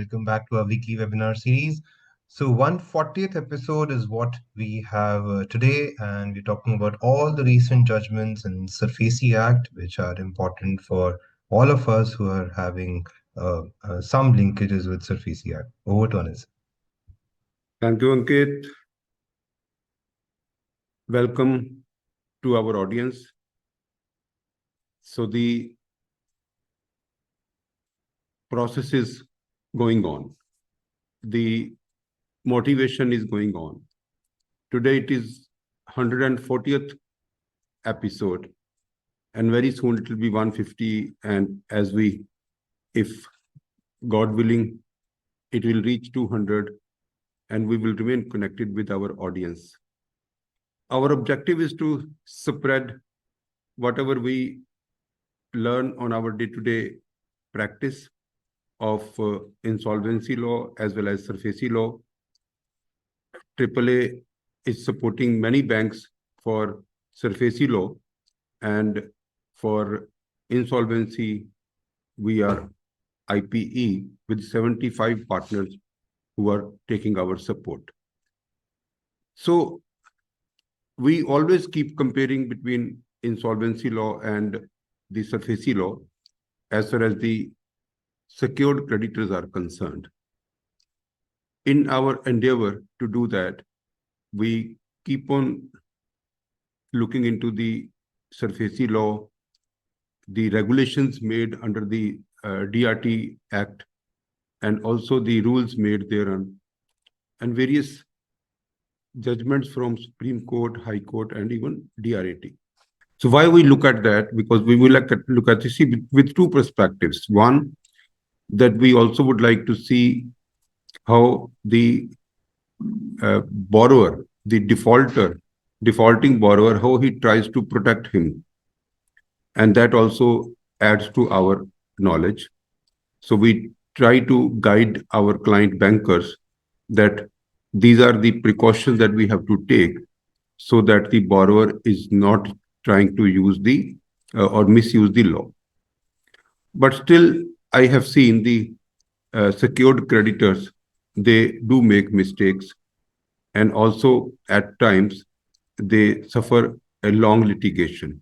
welcome back to our weekly webinar series. So 140th episode is what we have today, and we're talking about all the recent judgments in SARFAESI Act, which are important for all of us who are having some linkages with SARFAESI Act. Over to Anis. Thank you, Ankit. Welcome to our audience. So the process is going on. The motivation is going on. Today it is 140th episode, and very soon it will be 150. And if God willing, it will reach 200, and we will remain connected with our audience. Our objective is to spread whatever we learn on our day-to-day practice of insolvency law as well as SARFAESI law. AAA is supporting many banks for SARFAESI law, and for insolvency, we are IPE with 75 partners who are taking our support. So we always keep comparing between insolvency law and the SARFAESI law as far as the secured creditors are concerned. In our endeavor to do that, we keep on looking into the SARFAESI law, the regulations made under the DRT Act, and also the rules made thereon, and various judgments from Supreme Court, High Court, and even DRAT. So why we look at that? Because we will look at this with two perspectives. One, that we also would like to see how the borrower, the defaulting borrower, how he tries to protect him. And that also adds to our knowledge. So we try to guide our client bankers that these are the precautions that we have to take so that the borrower is not trying to use the or misuse the law. But still, I have seen the secured creditors, they do make mistakes, and also at times they suffer a long litigation.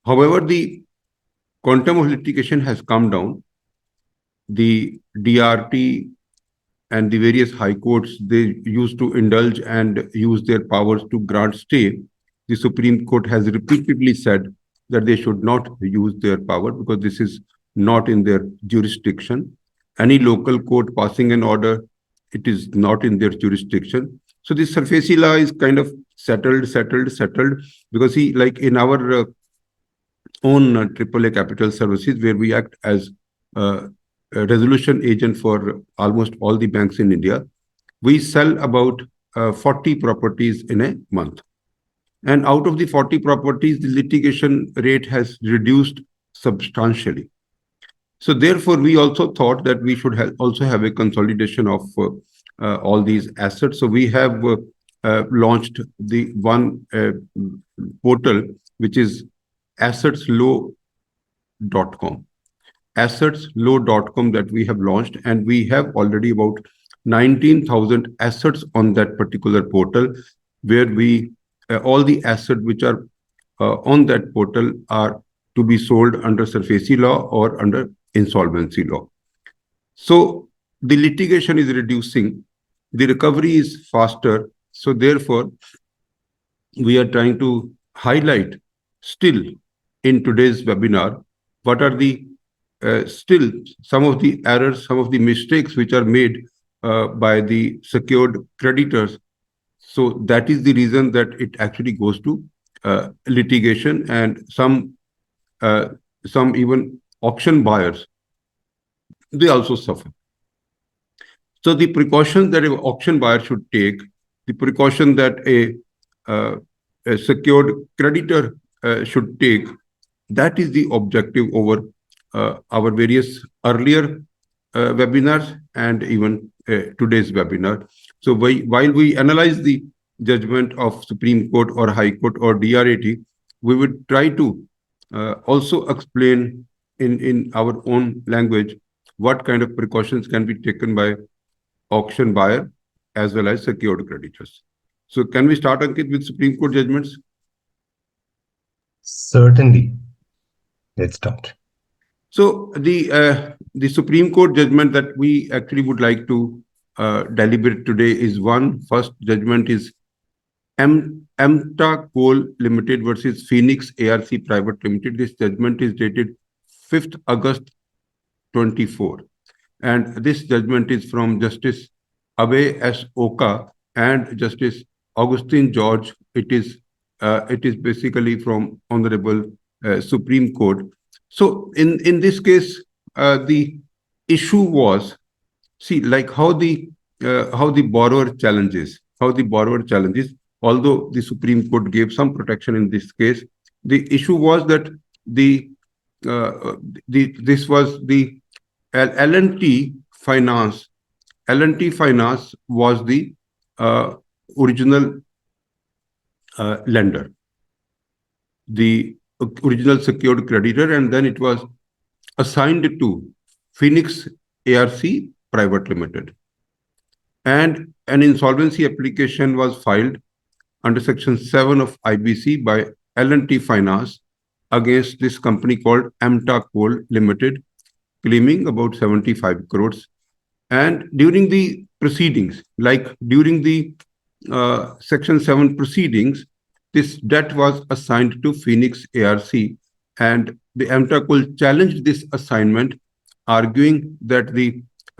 However, the quantum of litigation has come down. The DRT and the various high courts, they used to indulge and use their powers to grant stay. The Supreme Court has repeatedly said that they should not use their power because this is not in their jurisdiction. Any local court passing an order, it is not in their jurisdiction. So this SARFAESI law is kind of settled, because like in our own AAA Capital Services, where we act as a resolution agent for almost all the banks in India, we sell about 40 properties in a month. And out of the 40 properties, the litigation rate has reduced substantially. So therefore, we also thought that we should also have a consolidation of all these assets. So we have launched the one portal, which is assetslow.com. Assetslow.com that we have launched, and we have already about 19,000 assets on that particular portal, where we all the assets which are on that portal are to be sold under SARFAESI law or under insolvency law. So the litigation is reducing, the recovery is faster. So therefore, we are trying to highlight still in today's webinar what are the still some of the errors, some of the mistakes which are made by the secured creditors. So that is the reason that it actually goes to litigation, and some even auction buyers, they also suffer. So the precautions that an auction buyer should take, the precaution that a secured creditor should take, that is the objective over our various earlier webinars and even today's webinar. So while we analyze the judgment of Supreme Court or High Court or DRAT, we would try to also explain in our own language what kind of precautions can be taken by auction buyer as well as secured creditors. So can we start, Ankit, with Supreme Court judgments? Certainly. Let's start. So the Supreme Court judgment that we actually would like to deliberate today is one. First judgment is Amta Coal Limited versus Phoenix ARC Private Limited. This judgment is dated 5th August 24. And this judgment is from Justice Abe S. Oka and Justice Augustine George. It is basically from Honorable Supreme Court. So in this case, the issue was, see, like how the borrower challenges, although the Supreme Court gave some protection in this case, the issue was that the this was the L&T Finance. L&T Finance was the original lender, the original secured creditor, and then it was assigned to Phoenix ARC Private Limited. And an insolvency application was filed under Section 7 of IBC by L&T Finance against this company called Amta Coal Limited, claiming about 75 crores. And during the proceedings, like during the Section 7 proceedings, this debt was assigned to Phoenix ARC, and the Amta Coal challenged this assignment, arguing that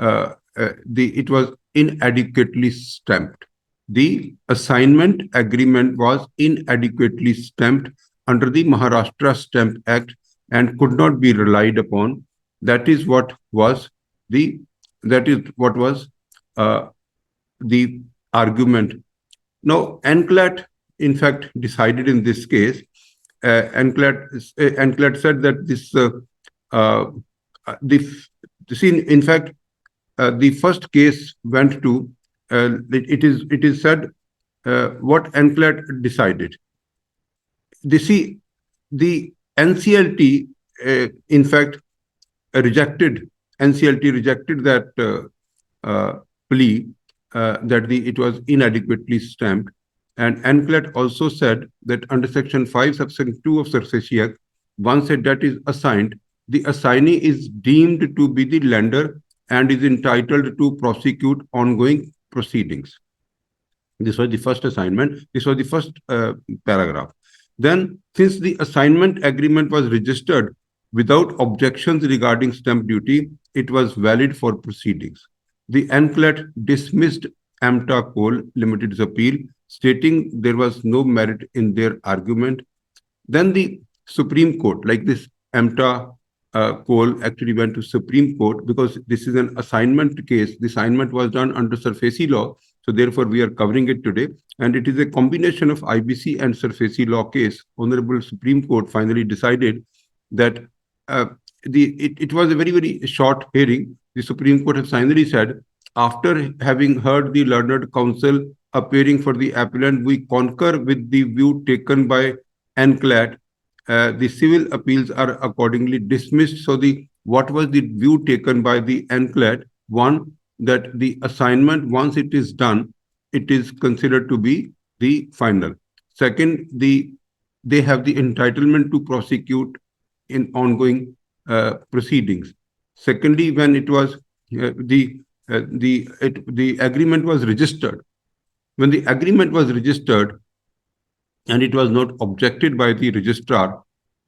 it was inadequately stamped. The assignment agreement was inadequately stamped under the Maharashtra Stamp Act and could not be relied upon. That is what was the argument. Now, NCLAT, in fact, decided in this case. NCLAT said that the first case went to. It is said what NCLAT decided. The NCLT, in fact, NCLT rejected that plea that it was inadequately stamped. And NCLAT also said that under Section 5, Subsection 2 of SARFAESI Act, once a debt is assigned, the assignee is deemed to be the lender and is entitled to prosecute ongoing proceedings. This was the first assignment. This was the first paragraph. Then, since the assignment agreement was registered without objections regarding stamp duty, it was valid for proceedings. The NCLAT dismissed Amta Coal Limited's appeal, stating there was no merit in their argument. Then the Supreme Court, like this Amta Coal actually went to Supreme Court because this is an assignment case. The assignment was done under SARFAESI law. So therefore, we are covering it today. And it is a combination of IBC and SARFAESI law case. Honorable Supreme Court finally decided that it was a very, very short hearing. The Supreme Court has finally said, after having heard the learned counsel appearing for the appellant, we concur with the view taken by NCLAT. The civil appeals are accordingly dismissed. So what was the view taken by the NCLAT? One, that the assignment, once it is done, it is considered to be the final. Second, they have the entitlement to prosecute in ongoing proceedings. Secondly, when it was the agreement was registered, when the agreement was registered and it was not objected by the registrar,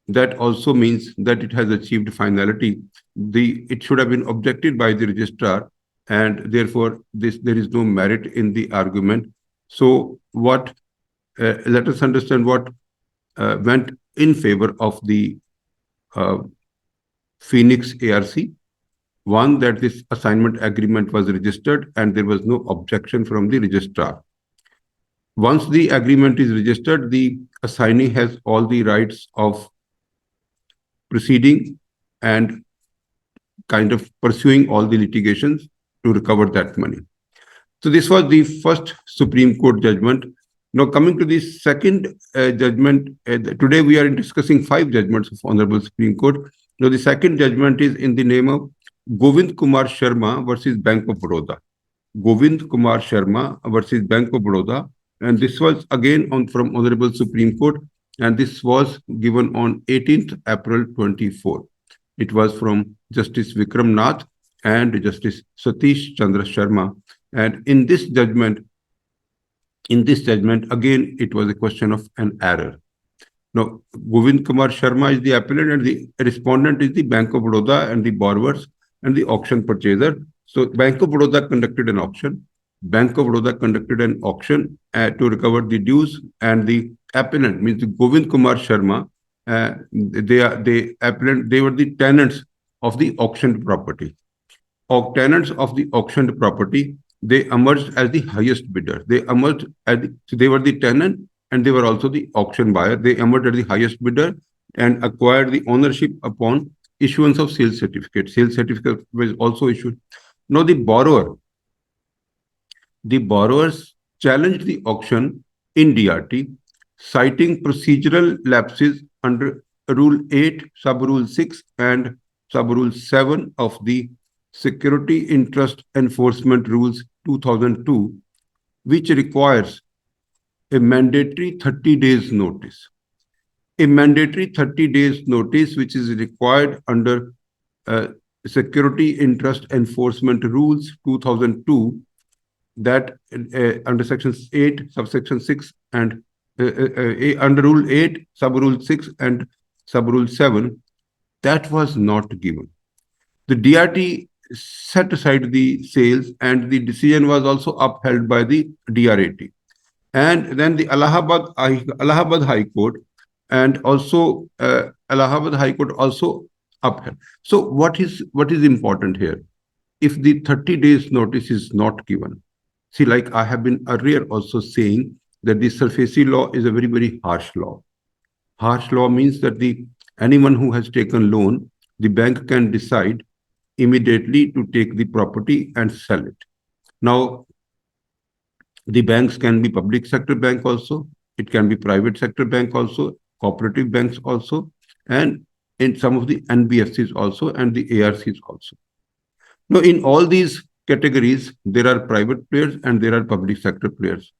that also means that it has achieved finality. It should have been objected by the registrar, and therefore there is no merit in the argument. So let us understand what went in favor of the Phoenix ARC. One, that this assignment agreement was registered and there was no objection from the registrar. Once the agreement is registered, the assignee has all the rights of proceeding and kind of pursuing all the litigations to recover that money. So this was the first Supreme Court judgment. Now coming to the second judgment, today we are discussing 5 judgments of Honorable Supreme Court. Now the second judgment is in the name of Govind Kumar Sharma versus Bank of Baroda. Govind Kumar Sharma versus Bank of Baroda, and this was again on from Honorable Supreme Court, and this was given on 18th April 24. It was from Justice Vikram Nath and Justice Satish Chandra Sharma, and in this judgment, again it was a question of an error. Now, Govind Kumar Sharma is the appellant and the respondent is the Bank of Baroda and the borrowers and the auction purchaser. So, Bank of Baroda conducted an auction. Bank of Baroda conducted an auction to recover the dues, and the appellant means the Govind Kumar Sharma. They were the tenants of the auctioned property. Tenants of the auctioned property, they emerged as the highest bidder. So they were the tenant and they were also the auction buyer. They emerged as the highest bidder and acquired the ownership upon issuance of sales certificate. Sales certificate was also issued. Now the borrowers challenged the auction in DRT, citing procedural lapses under Rule 8, Sub-Rule 6, and Sub-Rule 7 of the Security Interest Enforcement Rules 2002, which requires a mandatory 30 days notice. A mandatory 30 days notice, which is required under Security Interest Enforcement Rules 2002, that under Section 8, Subsection 6, and under Rule 8, Sub-Rule 6, and Sub-Rule 7, that was not given. The DRT set aside the sales, and the decision was also upheld by the DRAT. And then the Allahabad High Court and also Allahabad High Court also upheld. So what is important here? If the 30 days notice is not given, see, like I have been earlier also saying that the SARFAESI law is a very, very harsh law. Harsh law means that anyone who has taken loan, the bank can decide immediately to take the property and sell it. Now, the banks can be public sector bank also, it can be private sector bank also, cooperative banks also, and in some of the NBFCs also, and the ARCs also. Now, in all these categories, there are private players and there are public sector players.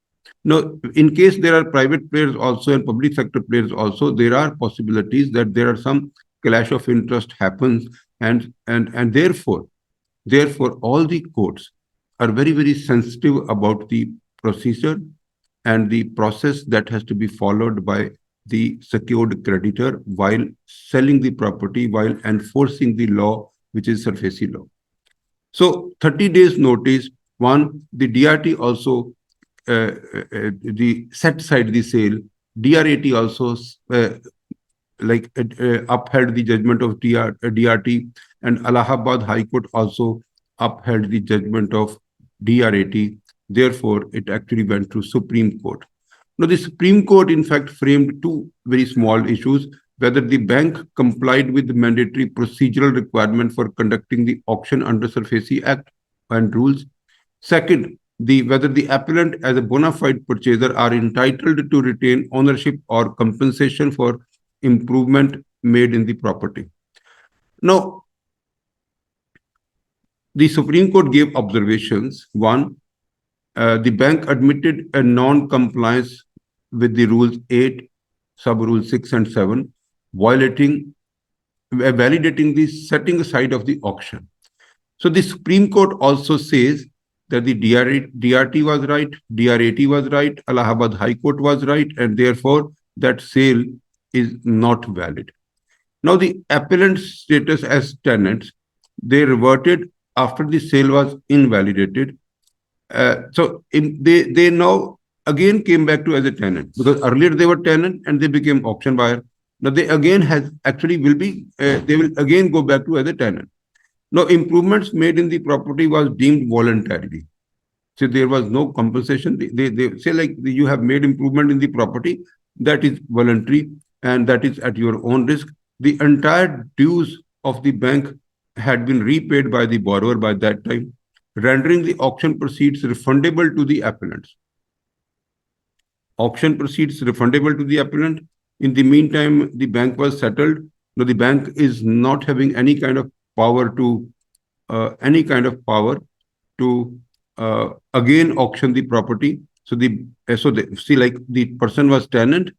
Now, in case there are private players also and public sector players also, there are possibilities that there are some clash of interest happens, and therefore all the courts are very, very sensitive about the procedure and the process that has to be followed by the secured creditor while selling the property, while enforcing the law, which is SARFAESI law. So 30 days notice, one, the DRT also the set aside the sale. DRAT also upheld the judgment of DRT, and Allahabad High Court also upheld the judgment of DRAT. Therefore, it actually went to Supreme Court. Now, the Supreme Court, in fact, framed two very small issues: whether the bank complied with the mandatory procedural requirement for conducting the auction under SARFAESI Act and rules. Second, whether the appellant as a bona fide purchaser are entitled to retain ownership or compensation for improvement made in the property. Now, the Supreme Court gave observations. One, the bank admitted a non-compliance with the Rules 8, Sub-Rule 6 and 7, validating the setting aside of the auction. So the Supreme Court also says that the DRT was right, DRAT was right, Allahabad High Court was right, and therefore that sale is not valid. Now, the appellant's status as tenants, they reverted after the sale was invalidated. They now again came back to as a tenant, because earlier they were tenant and they became auction buyer. Now they again they will again go back to as a tenant. Now, improvements made in the property was deemed voluntarily. So there was no compensation. They say, like, you have made improvement in the property, that is voluntary and that is at your own risk. The entire dues of the bank had been repaid by the borrower by that time, rendering the auction proceeds refundable to the appellants. Auction proceeds refundable to the appellant. In the meantime, the bank was settled. Now, the bank is not having any kind of power to any kind of power to again auction the property. So see, like the person was tenant,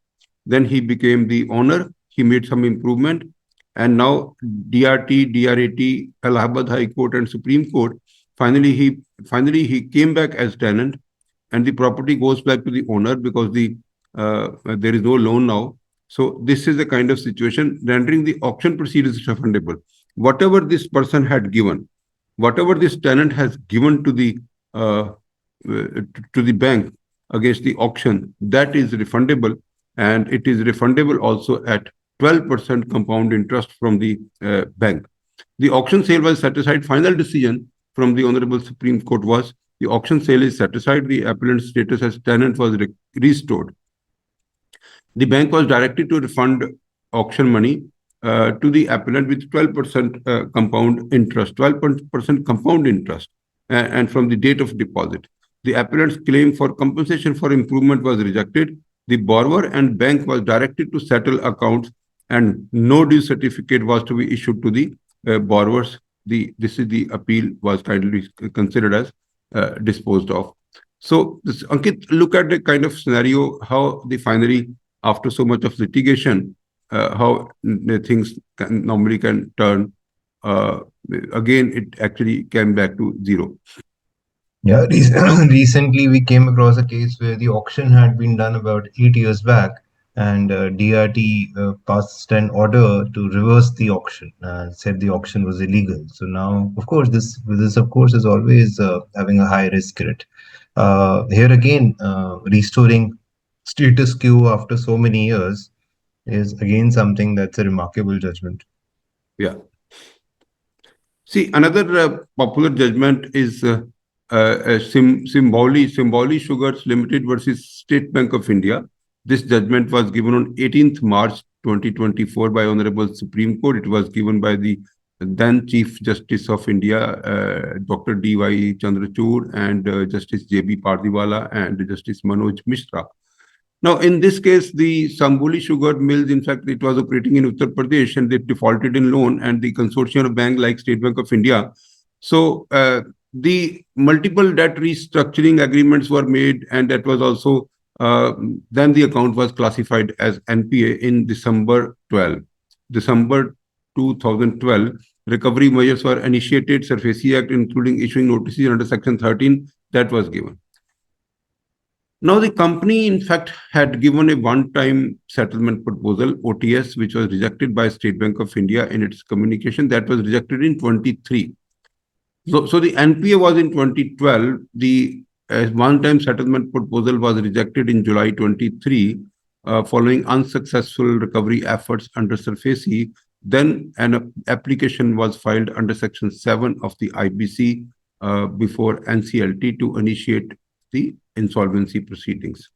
then he became the owner. He made some improvement, and now DRT, DRAT, Allahabad High Court, and Supreme Court. Finally he came back as tenant, and the property goes back to the owner because there is no loan now. So this is the kind of situation rendering the auction proceedings refundable. Whatever this person had given, whatever this tenant has given uh, to the bank against the auction, that is refundable, and it is refundable also at 12% compound interest from the bank. The auction sale was set aside. Final decision from the Honorable Supreme Court was the auction sale is set aside. The appellant's status as tenant was restored. The bank was directed to refund auction money to the appellant with 12% compound interest, 12% compound interest, and from the date of deposit. The appellant's claim for compensation for improvement was rejected. The borrower and bank was directed to settle accounts, and no due certificate was to be issued to the borrowers. This is the appeal was kindly considered as disposed of. So, Ankit, look at the kind of scenario how the finally, after so much of litigation, how things normally can turn. Uh, Again, it actually came back to zero. Yeah, recently we came across a case where the auction had been done about 8 years back, and DRT passed an order to reverse the auction and said the auction was illegal. So now, of course, this of course is always having a high risk in it. Here again, restoring status quo after so many years is again something that's a remarkable judgment. Yeah. See, another popular judgment is Symboli Sugars Limited versus State Bank of India. This judgment was given on 18th March 2024 by Honorable Supreme Court. It was given by the then Chief Justice of India, Dr. D.Y. Chandrachud, and Justice J.B. Pardiwala, and Justice Manoj Mishra. Now, in this case, the Sambuli sugar mills, in fact, it was operating in Uttar Pradesh, and they defaulted in loan, and the consortium of bank like State Bank of India. So the multiple debt restructuring agreements were made, and that was also then the account was classified as NPA in December 2012. Recovery measures were initiated, SARFAESI Act, including issuing notices under Section 13, that was given. Now, the company, in fact, had given a one-time settlement proposal, OTS, which was rejected by State Bank of India in its communication. That was rejected in 23. So the NPA was in 2012. The one-time settlement proposal was rejected in July 23, following unsuccessful recovery efforts under SARFAESI. Then an application was filed under Section 7 of the IBC before NCLT to initiate the insolvency proceedings.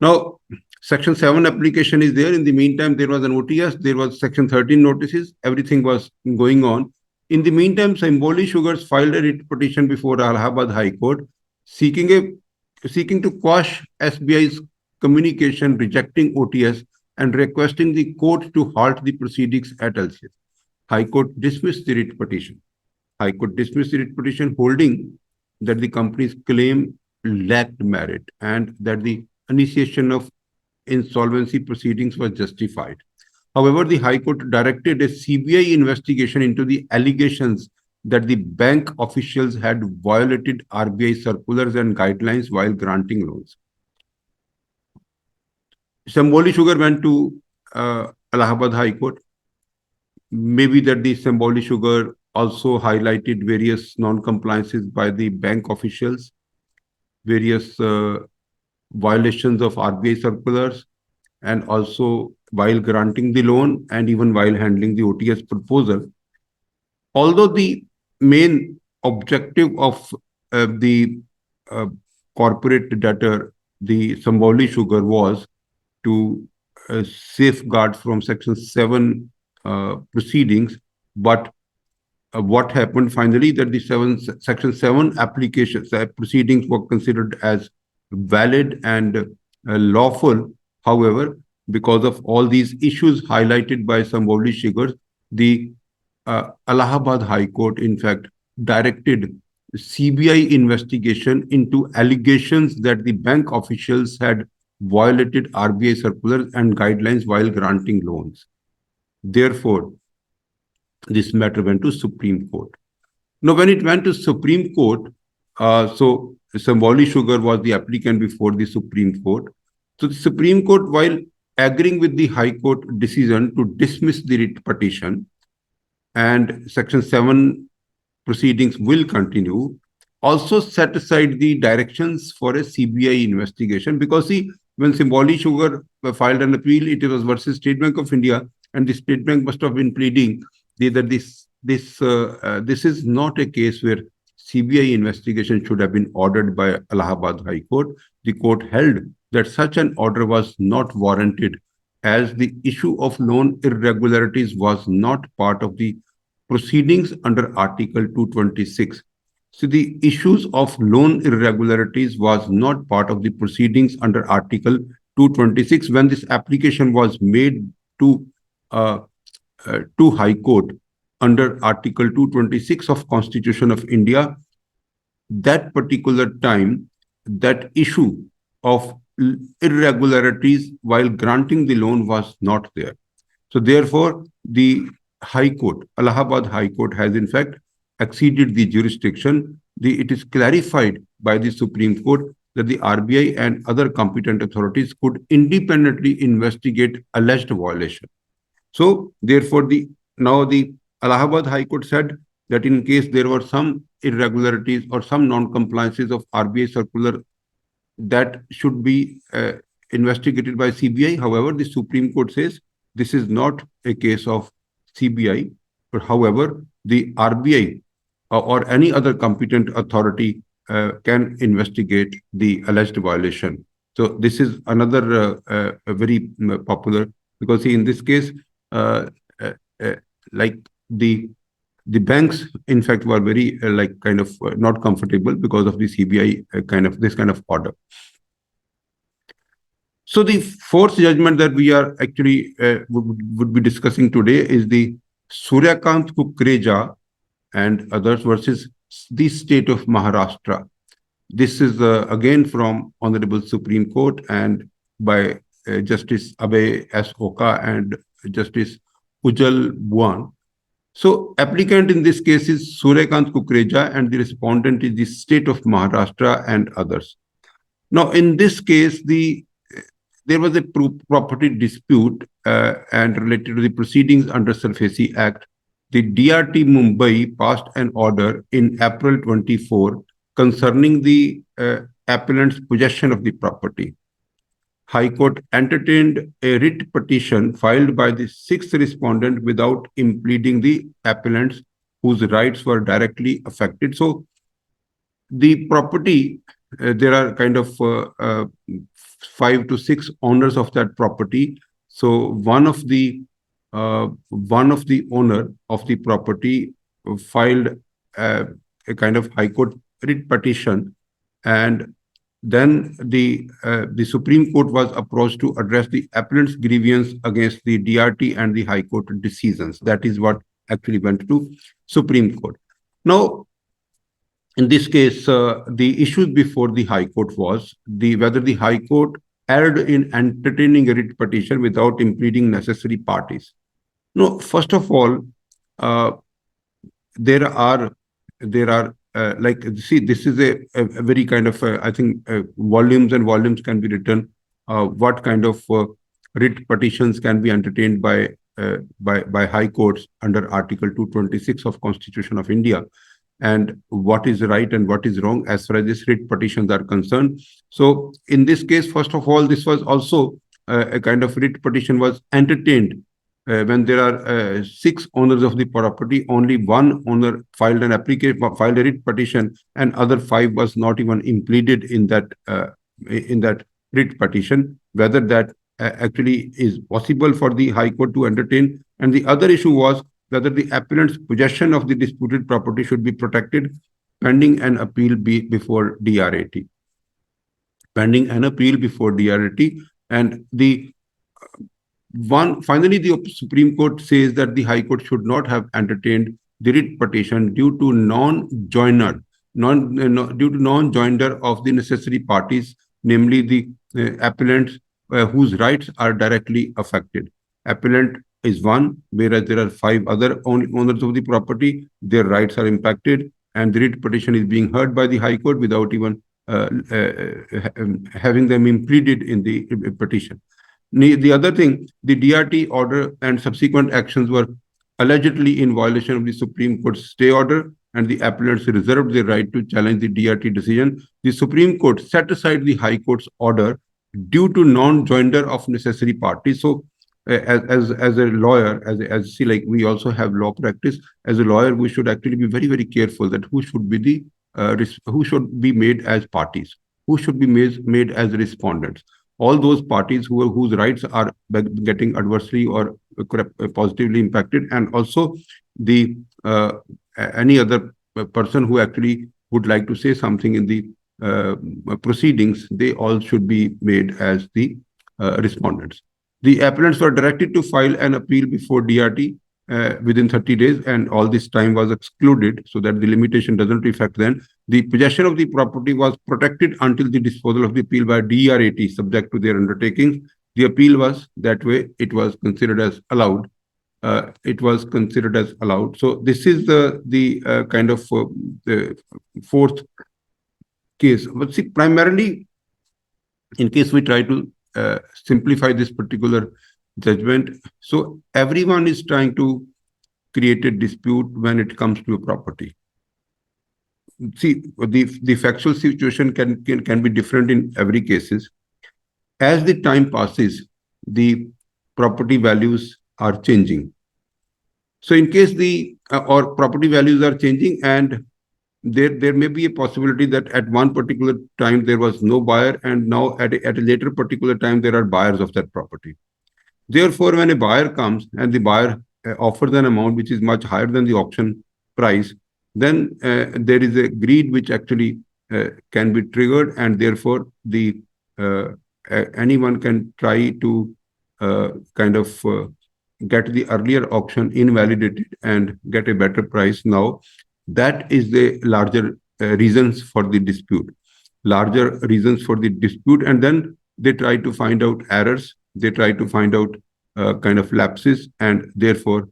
Now, Section 7 application is there. In the meantime, there was an OTS, there was Section 13 notices, everything was going on. In the meantime, Symboli Sugars filed a writ petition before Allahabad High Court seeking to quash SBI's communication rejecting OTS and requesting the court to halt the proceedings at LCS. High Court dismissed the writ petition. High Court dismissed the writ petition, holding that the company's claim lacked merit and that the initiation of insolvency proceedings was justified. However, the High Court directed a CBI investigation into the allegations that the bank officials had violated RBI circulars and guidelines while granting loans. Symboli Sugar went to Allahabad High Court. Maybe that the Symboli Sugar also highlighted various non-compliances by the bank officials, various violations of RBI circulars, and also while granting the loan and even while handling the OTS proposal. Although the main objective of the corporate debtor, the Symboli Sugar, was to safeguard from Section 7 proceedings, but what happened finally that the Section 7 applications, proceedings were considered as valid and lawful. However, because of all these issues highlighted by Symboli Sugars, the Allahabad High Court, in fact, directed CBI investigation into allegations that the bank officials had violated RBI circulars and guidelines while granting loans. Therefore, this matter went to Supreme Court. Now, when it went to Supreme Court, so Samboli Sugar was the applicant before the Supreme Court. So the Supreme Court, while agreeing with the High Court decision to dismiss the writ petition, and Section 7 proceedings will continue, also set aside the directions for a CBI investigation. Because see, when Symboli Sugar filed an appeal, it was versus State Bank of India, and the State Bank must have been pleading that this is not a case where CBI investigation should have been ordered by Allahabad High Court. The court held that such an order was not warranted, as the issue of loan irregularities was not part of the proceedings under Article 226. So the issues of loan irregularities was not part of the proceedings under Article 226 when this application was made to High Court under Article 226 of Constitution of India. That particular time, that issue of irregularities while granting the loan was not there. So therefore, the High Court, Allahabad High Court, has in fact exceeded the jurisdiction. It is clarified by the Supreme Court that the RBI and other competent authorities could independently investigate alleged violation. So therefore, now the Allahabad High Court said that in case there were some irregularities or some non-compliances of RBI circular, that should be investigated by CBI. However, the Supreme Court says this is not a case of CBI, but however, the RBI or any other competent authority can investigate the alleged violation. So this is another very popular, because in this case, like the banks, in fact, were very not comfortable because of the CBI this kind of order. So the fourth judgment that we are actually would be discussing today is the Suryakant Kukreja and others versus the state of Maharashtra. This is again from Honorable Supreme Court and by Justice Abhay S. Oka and Justice Ujjal Buan. So applicant in this case is Suryakant Kukreja and the respondent is the state of Maharashtra and others. Now, in this case, there was a property dispute and related to the proceedings under SARFAESI Act. The DRT Mumbai passed an order in April 24 concerning the appellant's possession of the property. High Court entertained a writ petition filed by the sixth respondent without impleading the appellants whose rights were directly affected. So the property, there are 5 to 6 owners of that property. So one of the owner of the property filed a kind of High Court writ petition, and then the Supreme Court was approached to address the appellant's grievance against the DRT and the High Court decisions. That is what actually went to Supreme Court. Now, in this case, the issues before the High Court was whether the High Court erred in entertaining a writ petition without impleading necessary parties. No, first of all, there are this is a very kind of I think volumes and volumes can be written. What kind of writ petitions can be entertained by high courts under Article 226 of Constitution of India, and what is right and what is wrong as far as these writ petitions are concerned. So in this case, first of all, this was also a kind of writ petition was entertained when there are 6 owners of the property. Only one owner filed an application, filed a writ petition, and other 5 was not even impleaded in that writ petition. Whether that actually is possible for the High Court to entertain. And the other issue was whether the appellant's possession of the disputed property should be protected pending an appeal before DRAT. Pending an appeal before DRAT, and the Finally, the Supreme Court says that the High Court should not have entertained the writ petition due to due to non-joinder of the necessary parties, namely the appellants whose rights are directly affected. Appellant is one, whereas there are five other owners of the property. Their rights are impacted, and the writ petition is being heard by the High Court without even having them impleaded in the petition. The other thing, the DRT order and subsequent actions were allegedly in violation of the Supreme Court's stay order, and the appellants reserved their right to challenge the DRT decision. The Supreme Court set aside the High Court's order due to non-joinder of necessary parties. So, as a lawyer, as see, like we also have law practice. As a lawyer, we should actually be very, very careful that who should be the who should be made as parties, who should be made as respondents. All those parties whose rights are getting adversely or positively impacted, and also the any other person who actually would like to say something in the proceedings, they all should be made as the respondents. The appellants were directed to file an appeal before DRT within 30 days, and all this time was excluded so that the limitation doesn't affect then. The possession of the property was protected until the disposal of the appeal by DRAT, subject to their undertakings. The appeal was that way, it was considered as allowed. So this is the kind of the fourth case. But see, primarily, in case we try to simplify this particular judgment, so everyone is trying to create a dispute when it comes to a property. See, the factual situation can be different in every cases. As the time passes, the property values are changing. So in case the or property values are changing, and there may be a possibility that at one particular time there was no buyer, and now at a later particular time there are buyers of that property. Therefore, when a buyer comes and the buyer offers an amount which is much higher than the auction price, then there is a greed which actually can be triggered, and therefore the anyone can try to kind of get the earlier auction invalidated and get a better price now. That is the larger reasons for the dispute, and then they try to find out errors, they try to find out kind of lapses, and therefore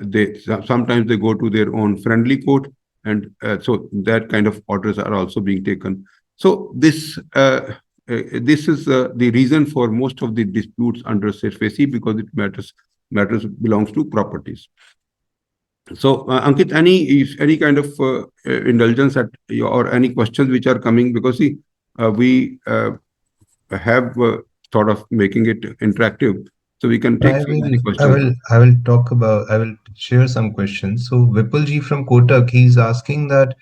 they sometimes they go to their own friendly court, and so that kind of orders are also being taken. So this is the reason for most of the disputes under SARFAESI, because it matters belongs to properties. So, Ankit, any kind of indulgence or any questions which are coming, because see, we have sort of making it interactive, so we can take so many questions. I will share some questions. So Vipulji from Kotak, he's asking that,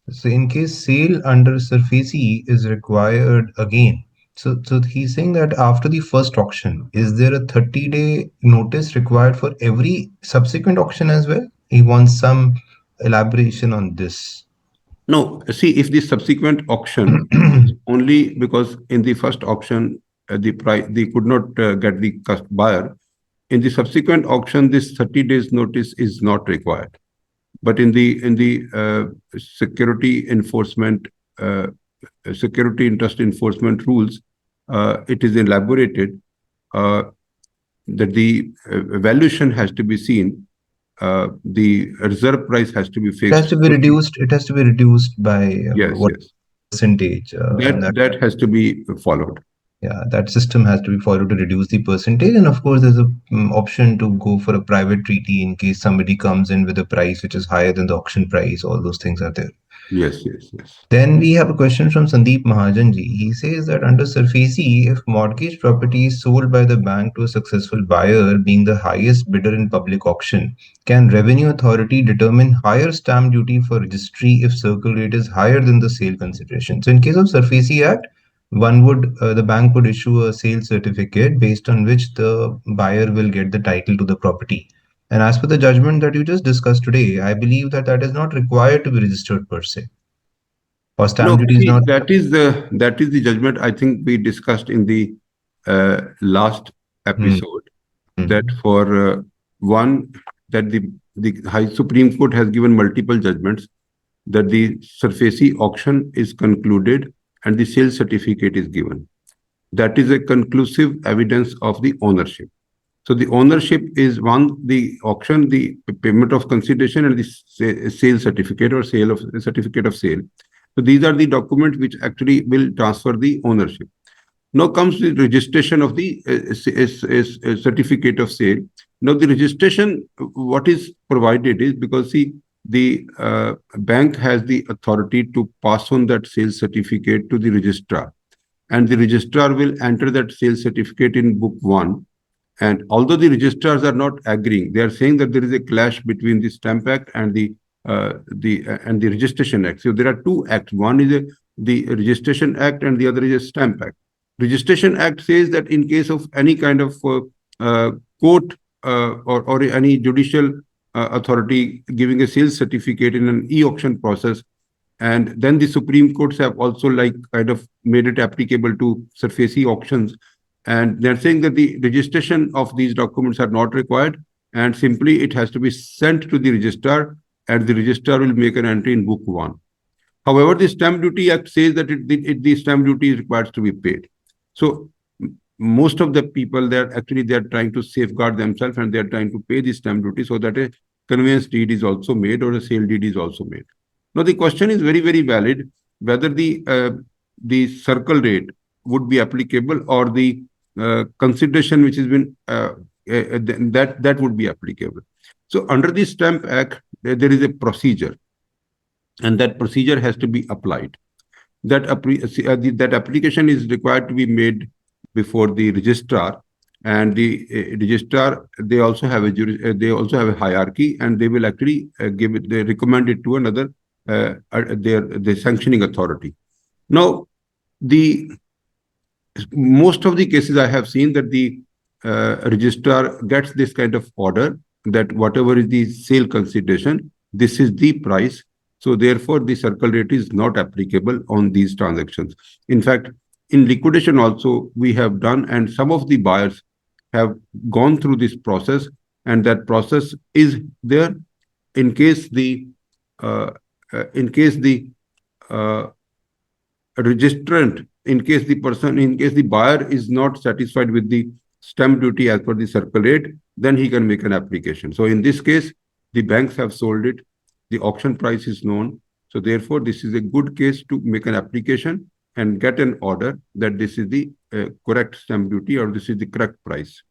so in case sale under SARFAESI is required again, so he's saying that after the first auction, is there a 30-day notice required for every subsequent auction as well? He wants some elaboration on this. No, see, if the subsequent auction only because in the first auction the price they could not get the buyer, in the subsequent auction this 30 days notice is not required. But in the security enforcement, security interest enforcement rules, it is elaborated that the valuation has to be seen, the reserve price has to be fixed. It has to be reduced. It has to be reduced by yes. Percentage. That has to be followed. Yeah, that system has to be followed to reduce the percentage. And of course, there's a option to go for a private treaty in case somebody comes in with a price which is higher than the auction price. All those things are there. Yes. Then we have a question from Sandeep Mahajanji. He says that under SARFAESI, if mortgage property is sold by the bank to a successful buyer being the highest bidder in public auction, can Revenue Authority determine higher stamp duty for registry if circle rate is higher than the sale consideration? So in case of SARFAESI Act, the bank would issue a sales certificate based on which the buyer will get the title to the property. And as per the judgment that you just discussed today, I believe that is not required to be registered per se. Or stamp duty is not. That is the judgment I think we discussed in the last episode. that Mhm. for one, that the High Supreme Court has given multiple judgments that the SARFAESI auction is concluded and the sales certificate is given. That is a conclusive evidence of the ownership. So the ownership is one, the auction, the payment of consideration, and the sale certificate or sale of certificate of sale. So these are the documents which actually will transfer the ownership. Now comes the registration of the certificate of sale. Now the registration, what is provided is, because see, the bank has the authority to pass on that sales certificate to the registrar, and the registrar will enter that sales certificate in book one. And although the registrars are not agreeing, they are saying that there is a clash between the Stamp Act and the Registration Act. So there are two acts. One is the Registration Act, and the other is a Stamp Act. Registration Act says that in case of any kind of court or any judicial authority giving a sales certificate in an e-auction process, and then the Supreme Courts have also like kind of made it applicable to SARFAESI auctions, and they're saying that the registration of these documents are not required, and simply it has to be sent to the registrar, and the registrar will make an entry in book one. However, the Stamp Duty Act says that the stamp duty is required to be paid. So most of the people, they're trying to safeguard themselves, and they're trying to pay the stamp duty so that a conveyance deed is also made or a sale deed is also made. Now the question is very, very valid, whether the circle rate would be applicable, or the consideration which has been that would be applicable. So under the Stamp Act, there is a procedure, and that procedure has to be applied. That application is required to be made before the registrar, and the registrar, they also have a hierarchy, and they will actually give it, they recommend it to another their sanctioning authority. Now the most of the cases I have seen that the registrar gets this kind of order that whatever is the sale consideration, this is the price. So therefore, the circle rate is not applicable on these transactions. In fact, in liquidation also we have done, and some of the buyers have gone through this process, and that process is there in case the uh, in case the uh, registrant, in case the buyer is not satisfied with the stamp duty as per the circle rate, then he can make an application. So in this case, the banks have sold it, the auction price is known. So therefore, this is a good case to make an application and get an order that this is the correct stamp duty, or this is the correct price.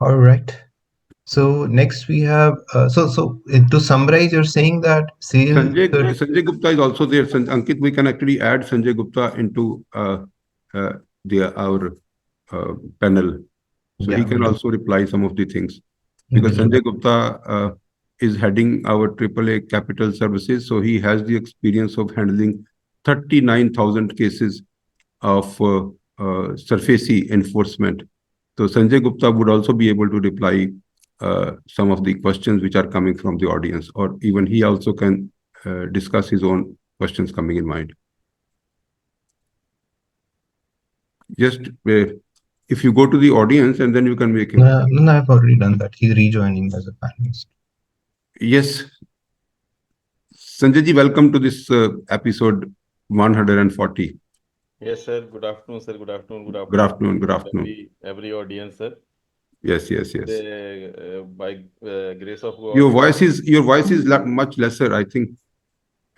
All right. So next we have to summarize, you're saying that sale Sanjay Gupta is also there. Ankit, we can actually add Sanjay Gupta into uh, our panel, so he yeah, can we'll do. also reply some of the things, We'll because do that. Sanjay Gupta is heading our AAA Capital Services, so he has the experience of handling 39,000 cases of SARFAESI enforcement. So Sanjay Gupta would also be able to reply some of the questions which are coming from the audience, or even he also can discuss his own questions coming in mind. Just if you go to the audience, and then you can make him. No, I've already done that. He's rejoining as a panelist. Yes, Sanjay ji, welcome to this episode 140. Yes, sir. Good afternoon, sir. Good afternoon. Good Good afternoon. afternoon. Good afternoon. Every audience, sir. Yes, yes, yes. By grace of Your God. voice is much lesser. I think,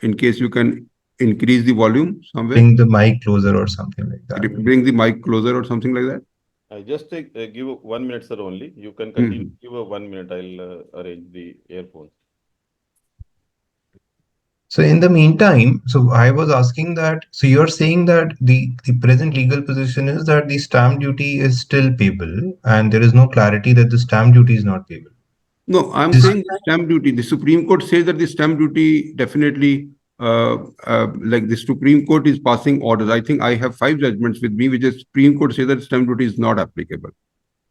in case you can increase the volume somewhere, Bring the mic closer or something like that. bring the mic closer or something like that. I just give 1 minute, sir. Only you can continue. Mhm. Give a 1 minute. I'll arrange the earphones. So in the meantime, so I was asking that, so you're saying that the present legal position is that the stamp duty is still payable and there is no clarity that the stamp duty is not payable. No, I'm This, saying the stamp duty. The Supreme Court says that the stamp duty definitely, like the Supreme Court is passing orders. I think I have 5 judgments with me, which is Supreme Court says that stamp duty is not applicable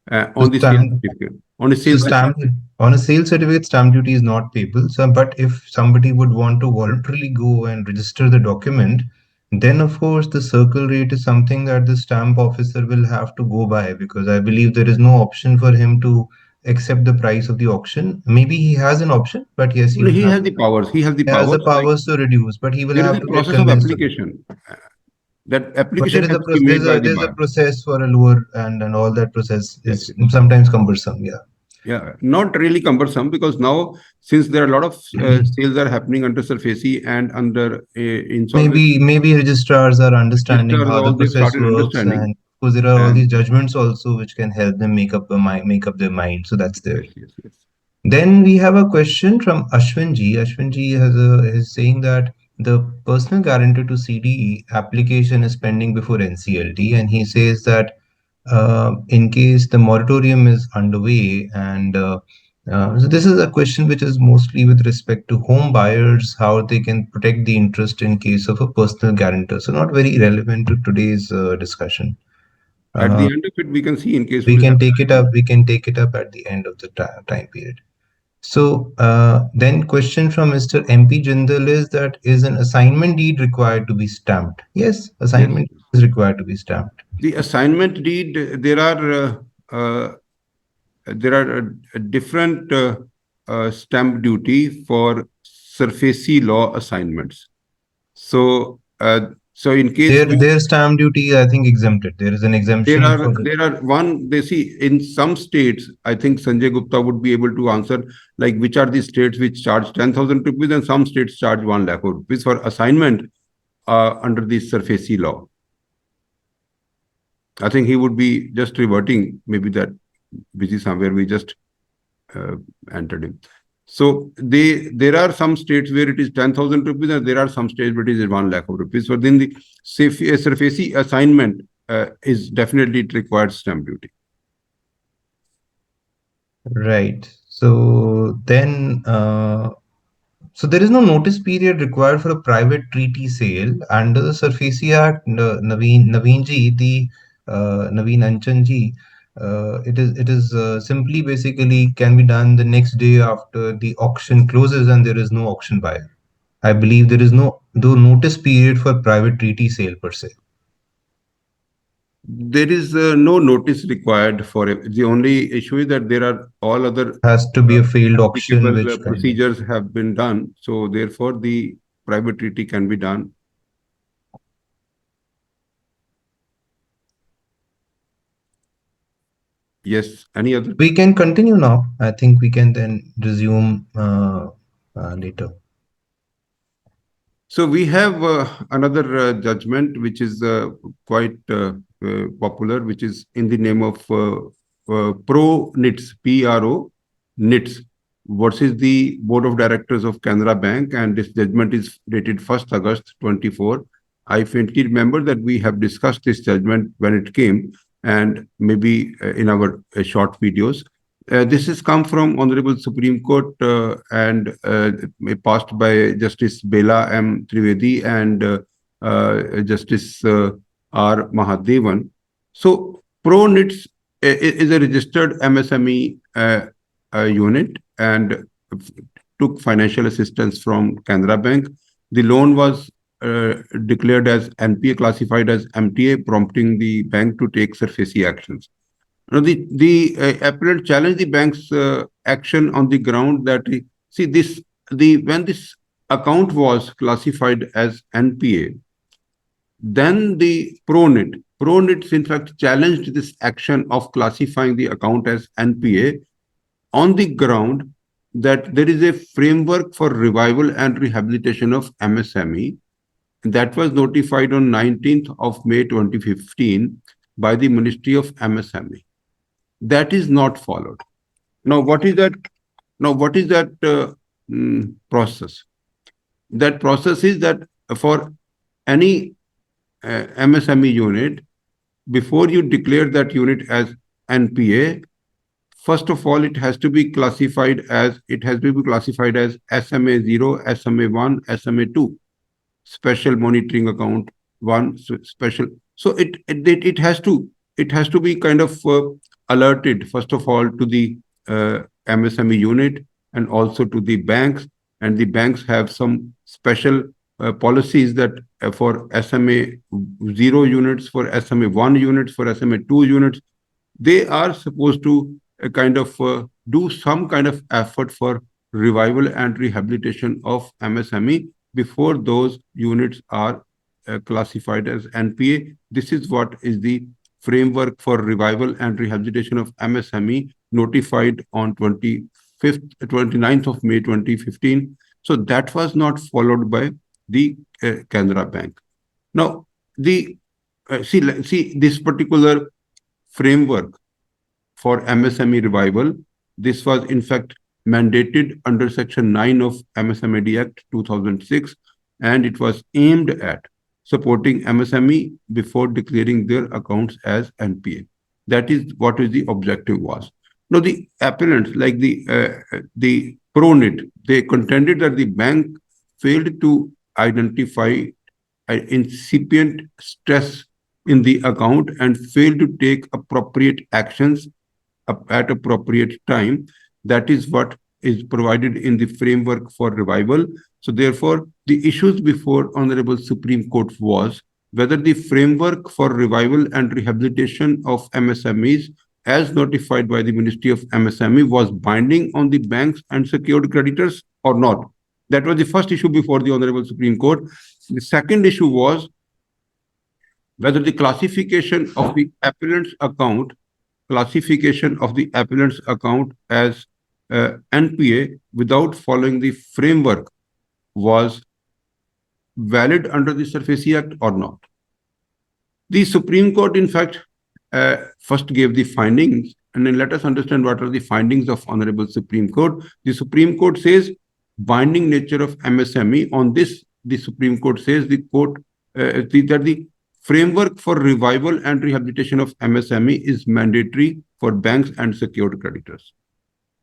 so on the sales stamp, certificate. On a so sales certificate. stamp on a sale certificate, stamp duty is not payable. So, but if somebody would want to voluntarily go and register the document, then of course the circle rate is something that the stamp officer will have to go by, because I believe there is no option for him to accept the price of the auction. Maybe he has an option, but yes, he Well, will he have has the powers. He has the he has the powers. Like powers to reduce, but he will there is have a to get process of convinced of it. application. That But there application is has a to be there's made by a the there's a buyer. process for a lower, and all that process Yes, is yes. sometimes cumbersome. Yeah. Yeah, not really cumbersome, because now, since there are a lot of sales are happening under SARFAESI and under insolvency, Maybe registrars are understanding registrars how the all they've process started works, understanding. and because there are all And these judgments also which can help them make up their mind. So that's there. yes, yes, yes. Then we have a question from Ashwin ji. Ashwin ji is saying that the personal guarantor to CDE application is pending before NCLT, and he says that in case the moratorium is underway, and so this is a question which is mostly with respect to home buyers, how they can protect the interest in case of a personal guarantor. So not very relevant to today's discussion. At the Uh, end of it, we can see in case we we'll can have take it time. up. We can take it up at the end of the time period. So then question from Mr. MP Jindal is that is an assignment deed required to be stamped? Yes, Yes. assignment is required to be stamped. The assignment deed, there are different stamp duty for SARFAESI law assignments. So in case Their stamp duty, I think, exempted. There is an exemption for the. there are one, they see in some states, I think Sanjay Gupta would be able to answer, like which are the states which charge 10,000 rupees and some states charge 1 lakh rupees for assignment under the SARFAESI law. I think he would be just reverting, maybe that busy somewhere, we just entered him. So there are some states where it is 10,000 rupees and there are some states where it is 1 lakh of rupees. So then the SARFAESI assignment is definitely, it requires stamp duty. Right. So then, so there is no notice period required for a private treaty sale under the SARFAESI Act. Naveen ji, the Naveen Anchan ji, it is simply basically can be done the next day after the auction closes and there is no auction buyer. I believe there is no notice period for private treaty sale per se. There is no notice required for it. The only issue is that there are all other Has to be a failed auction, applicable which kind of. procedures have been done. So therefore, the private treaty can be done. Yes. Any other? We can continue now. I think we can then resume later. So we have another judgment which is quite popular, which is in the name of Pro NITS, PRO NITS, versus the Board of Directors of Canara Bank, and this judgment is dated 1st August 24. I faintly remember that we have discussed this judgment when it came, and maybe in our short videos. This has come from Honorable Supreme Court and passed by Justice Bela M. Trivedi and Justice R. Mahadevan. So, ProNITS is a registered MSME unit and took financial assistance from Canara Bank. The loan was declared as NPA, classified as MTA, prompting the bank to take SARFAESI actions. Now, the appellant challenged the bank's action on the ground that see this when this account was classified as NPA, then the ProNIT in fact challenged this action of classifying the account as NPA on the ground that there is a framework for revival and rehabilitation of MSME that was notified on 19th of May 2015 by the Ministry of MSME. That is not followed. Now, what is that? Process? That process is that for any MSME unit, before you declare that unit as NPA, first of all, it has to be classified as SMA 0, SMA 1, SMA 2, special monitoring account 1, special. So it has to be kind of alerted, first of all, to the MSME unit and also to the banks, and the banks have some special policies that for SMA 0 units, for SMA 1 units, for SMA 2 units, they are supposed to do some kind of effort for revival and rehabilitation of MSME before those units are classified as NPA. This is what is the framework for revival and rehabilitation of MSME notified on 29th of May 2015. So that was not followed by the Canara Bank. Now, the see this particular framework for MSME revival. This was in fact mandated under Section 9 of MSME Act 2006, and it was aimed at supporting MSME before declaring their accounts as NPA. That is what is the objective was. Now the appellants, like the ProNit, they contended that the bank failed to identify incipient stress in the account and failed to take appropriate actions at appropriate time. That is what is provided in the framework for revival. So therefore, the issues before Honorable Supreme Court was whether the framework for revival and rehabilitation of MSMEs as notified by the Ministry of MSME was binding on the banks and secured creditors or not. That was the first issue before the Honorable Supreme Court. The second issue was whether the classification of the appellant's account as NPA without following the framework was valid under the SARFAESI Act or not. The Supreme Court, in fact, first gave the findings, and then let us understand what are the findings of Honorable Supreme Court. The Supreme Court says binding nature of MSME. On this, the Supreme Court says the court that the framework for revival and rehabilitation of MSME is mandatory for banks and secured creditors.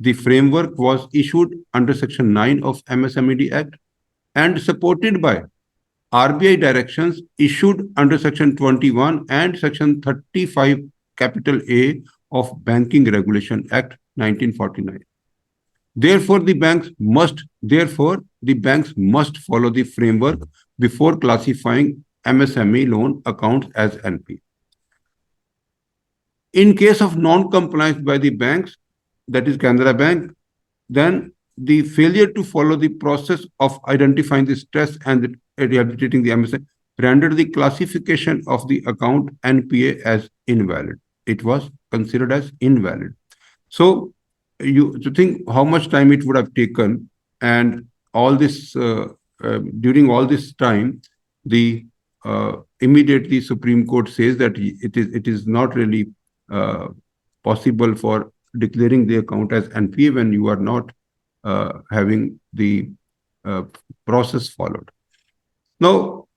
The framework was issued under Section 9 of MSME Act and supported by RBI directions issued under Section 21 and Section 35 capital A of Banking Regulation Act 1949. Therefore, the banks must follow the framework before classifying MSME loan accounts as NPA. In case of non-compliance by the banks, that is Canara Bank, then the failure to follow the process of identifying the stress and rehabilitating the MSME rendered the classification of the account NPA as invalid. It was considered as invalid. So you to think how much time it would have taken, and all this during all this time, the immediately Supreme Court says that it is not really possible for declaring the account as NPA when you are not having the process followed. Now,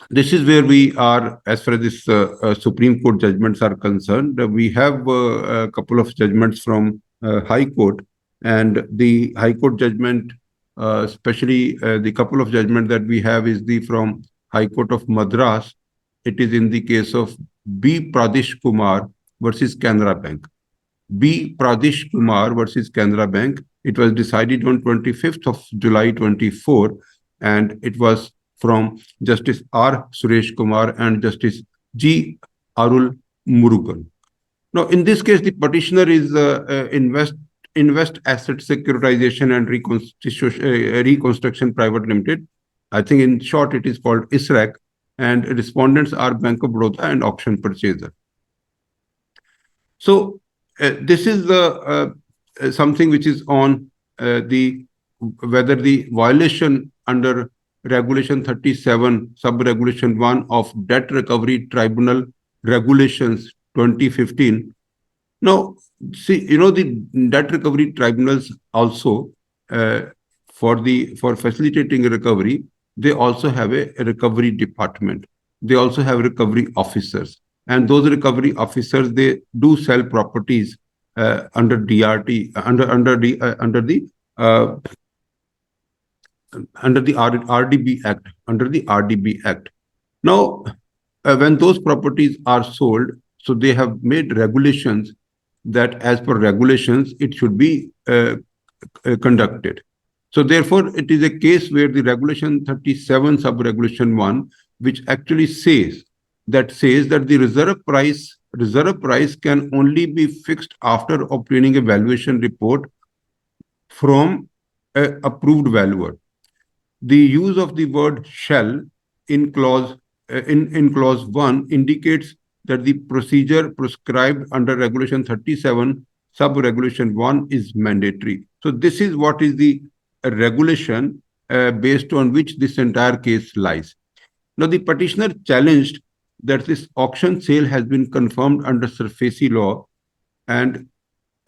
this is where we are as far as this Supreme Court judgments are concerned. We have a couple of judgments from High Court, and the High Court judgment, especially the couple of judgments that we have is from High Court of Madras. It is in the case of B. Pradesh Kumar versus Canara Bank. B. Pradesh Kumar versus Canara Bank. It was decided on 25th of July 24, and it was from Justice R. Suresh Kumar and Justice G. Arul Murugan. Now, in this case, the petitioner is Invest Asset Securitization and Reconstruction Private Limited. I think in short, it is called ISRAC, and respondents are Bank of Baroda and Auction Purchaser. So this is something which is on whether the violation under Regulation 37, Sub-Regulation 1 of Debt Recovery Tribunal Regulations 2015. Now, see, the debt recovery tribunals also, for facilitating a recovery, they also have a recovery department. They also have recovery officers. And those recovery officers, they do sell properties under DRT, under the RDB Act, under the RDB Act. Now, when those properties are sold, so they have made regulations that as per regulations, it should be conducted. So therefore, it is a case where the Regulation 37 sub-regulation 1, which actually says that the reserve price can only be fixed after obtaining a valuation report from an approved valuer. The use of the word shall in clause 1 indicates that the procedure prescribed under Regulation 37 sub-regulation 1 is mandatory. So this is what is the regulation based on which this entire case lies. Now the petitioner challenged that this auction sale has been confirmed under SARFAESI law and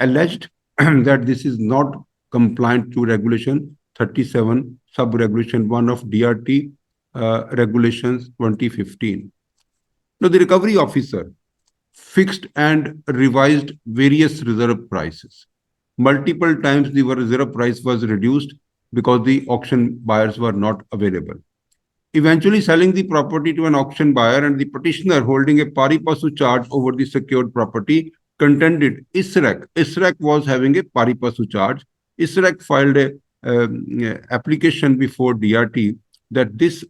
alleged that this is not compliant to Regulation 37 sub-regulation 1 of DRT regulations 2015. Now the recovery officer fixed and revised various reserve prices. Multiple times the reserve price was reduced because the auction buyers were not available. Eventually selling the property to an auction buyer, and the petitioner holding a pari passu charge over the secured property contended ISRAC was having a pari passu charge. ISRAC filed a application before DRT that this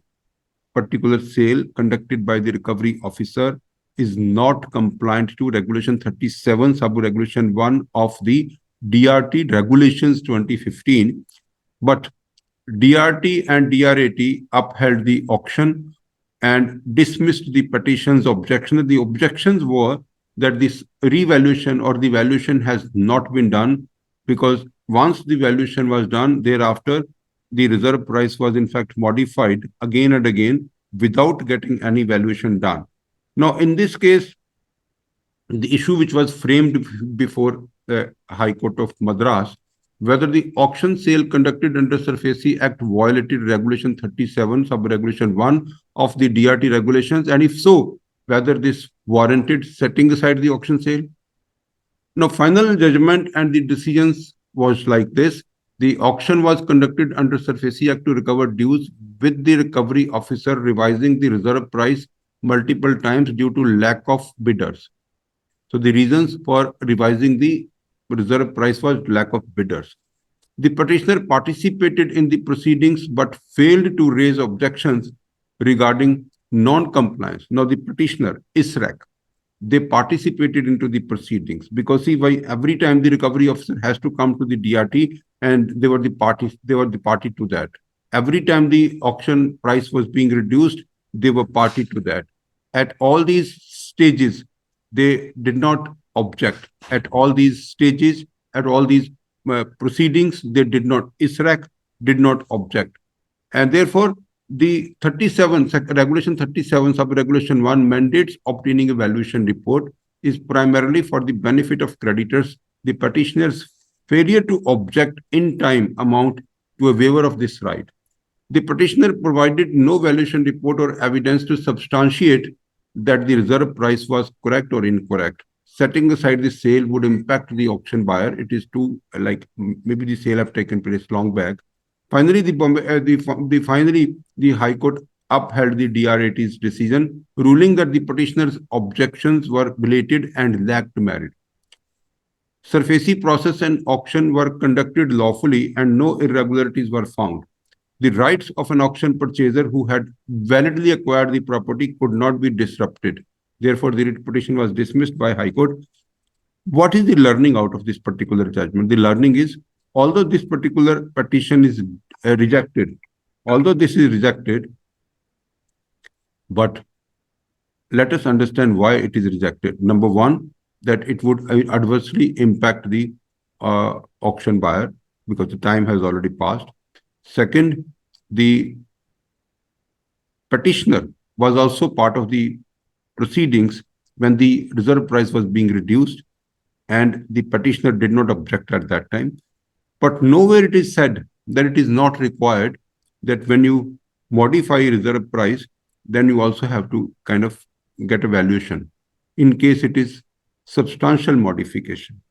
particular sale conducted by the recovery officer is not compliant to Regulation 37 sub-regulation 1 of the DRT regulations 2015, but DRT and DRAT upheld the auction and dismissed the petition's objection. The objections were that this revaluation or the valuation has not been done, because once the valuation was done, thereafter the reserve price was in fact modified again and again without getting any valuation done. Now, in this case, the issue which was framed before the High Court of Madras, whether the auction sale conducted under SARFAESI Act violated Regulation 37 sub-regulation 1 of the DRT regulations, and if so, whether this warranted setting aside the auction sale. Now, final judgment and the decisions was like this. The auction was conducted under SARFAESI Act to recover dues, with the recovery officer revising the reserve price multiple times due to lack of bidders. So the reasons for revising the reserve price was lack of bidders. The petitioner participated in the proceedings but failed to raise objections regarding non-compliance. Now the petitioner, ISRAC, they participated into the proceedings, because see, why every time the recovery officer has to come to the DRT, and they were the party to that. Every time the auction price was being reduced, they were party to that. At all these stages, they did not object. At all these stages, at all these proceedings, they did not, ISRAC did not object. And therefore, the Regulation 37 sub-regulation 1 mandates obtaining a valuation report is primarily for the benefit of creditors. The petitioner's failure to object in time amount to a waiver of this right. The petitioner provided no valuation report or evidence to substantiate that the reserve price was correct or incorrect. Setting aside the sale would impact the auction buyer. It is too, like, maybe the sale have taken place long back. Finally, the High Court upheld the DRAT's decision, ruling that the petitioner's objections were belated and lacked merit. SARFAESI process and auction were conducted lawfully and no irregularities were found. The rights of an auction purchaser who had validly acquired the property could not be disrupted. Therefore, the writ petition was dismissed by High Court. What is the learning out of this particular judgment? The learning is, although this particular petition is rejected, but let us understand why it is rejected. Number one, that it would adversely impact the auction buyer because the time has already passed. Second, the petitioner was also part of the proceedings when the reserve price was being reduced, and the petitioner did not object at that time. But nowhere it is said that it is not required that when you modify reserve price, then you also have to kind of get a valuation in case it is substantial modification.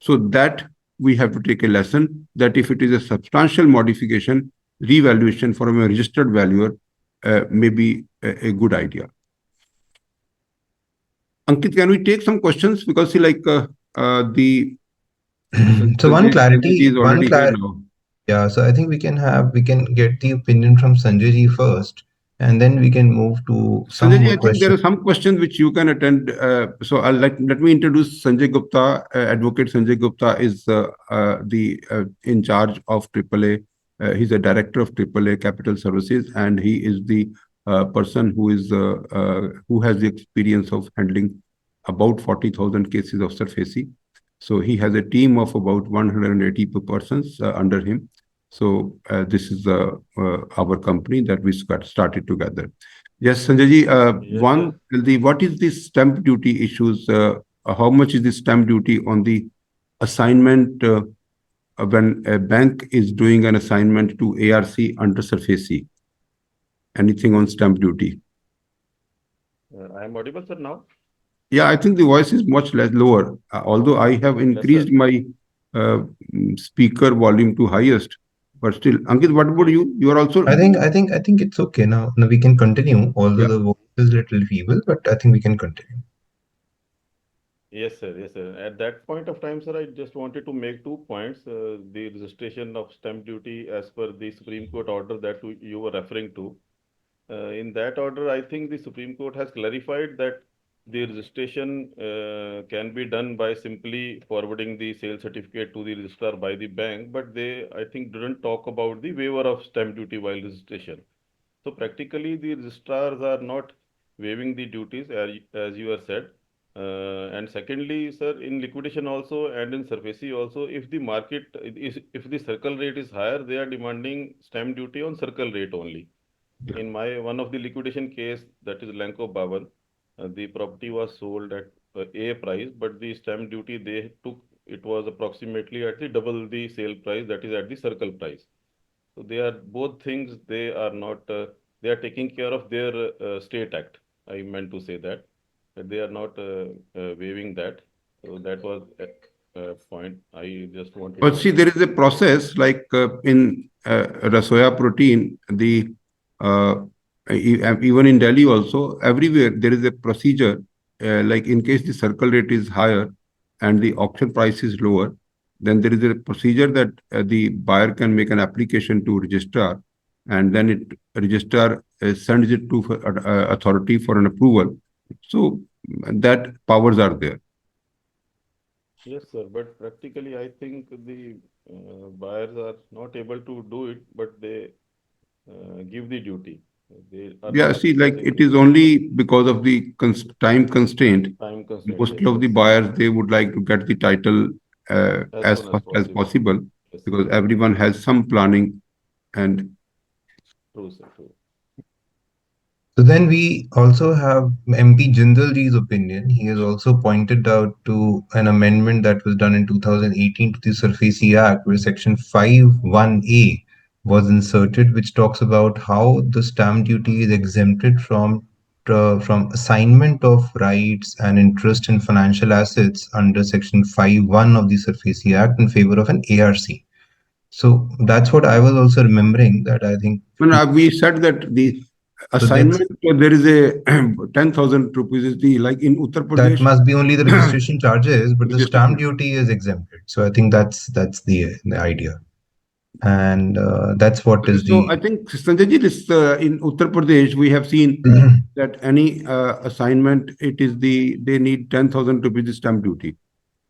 So that we have to take a lesson that if it is a substantial modification, revaluation from a registered valuer may be a good idea. Ankit, can we take some questions? Because see, like So one clarity, is already here now. Yeah, so I think we can get the opinion from Sanjay ji first, and then we can move to some Sanjay ji, more I think there questions. are some questions which you can attend. So I'll let me introduce Sanjay Gupta. Advocate Sanjay Gupta is the in charge of AAA. He's a director of AAA Capital Services, and he is the person who has the experience of handling about 40,000 cases of SARFAESI. So he has a team of about 180 persons under him. So this is our company that we started together. Yes, Sanjay ji, Yes, sir. what is the stamp duty issues? How much is the stamp duty on the assignment when a bank is doing an assignment to ARC under SARFAESI? Anything on stamp duty? I am audible, sir, now? Yeah, I think the voice is much less lower. Although I have Lesser. increased my uh, speaker volume to highest, but still, Ankit, what about Yes. you? You are also I think it's okay now. Now we can continue, although yeah. the voice is a little feeble, but I think we can continue. Yes, sir. Yes, sir. At that point of time, sir, I just wanted to make 2 points. The registration of stamp duty as per the Supreme Court order that you were referring to. In that order, I think the Supreme Court has clarified that the registration can be done by simply forwarding the sale certificate to the registrar by the bank, but they, I think, didn't talk about the waiver of stamp duty while registration. So practically, the registrars are not waiving the duties as you have said. And secondly, sir, in liquidation also and in SARFAESI also, if the market is if the circle rate is higher, they are demanding stamp duty on circle rate only. In my one of the liquidation case, that is Lanco Bhavan, the property was sold at A price, but the stamp duty they took, it was approximately at the double the sale price, that is at the circle price. So they are both things. They are not. They are taking care of their state act. I meant to say that they are not waiving that. So that was a point I just wanted But to see, there mention. is a process like in Rasoya protein, the uh, even in Delhi also, everywhere there is a procedure. Like in case the circle rate is higher and the auction price is lower, then there is a procedure that the buyer can make an application to registrar, and then it registrar sends it to authority for an approval. So that powers are there. Yes, sir. But practically, I think the buyers are not able to do it, but they give the duty. They are Yeah, not see, like expressing it the is only because of the time constraint. time constraint. Most Yes, of the yes. buyers, they would like to get the title As as soon as fast as possible. possible Yes, sir. because everyone has some planning. And True, sir. True. So then we also have MP Jindal ji's opinion. He has also pointed out to an amendment that was done in 2018 to the SARFAESI Act, where Section 51A was inserted, which talks about how the stamp duty is exempted from assignment of rights and interest in financial assets under Section 51 of the SARFAESI Act in favor of an ARC. So that's what I was also remembering, that I think when we said that the so that's assignment, there is a 10,000 rupees is the like in Uttar that Pradesh. must be only the registration charges, but the stamp Registration. duty is exempted. So I think that's the idea, and that's what is So the. I think Sanjay ji, this in Uttar Pradesh, we have seen that any assignment, it is they need 10,000 rupees stamp duty.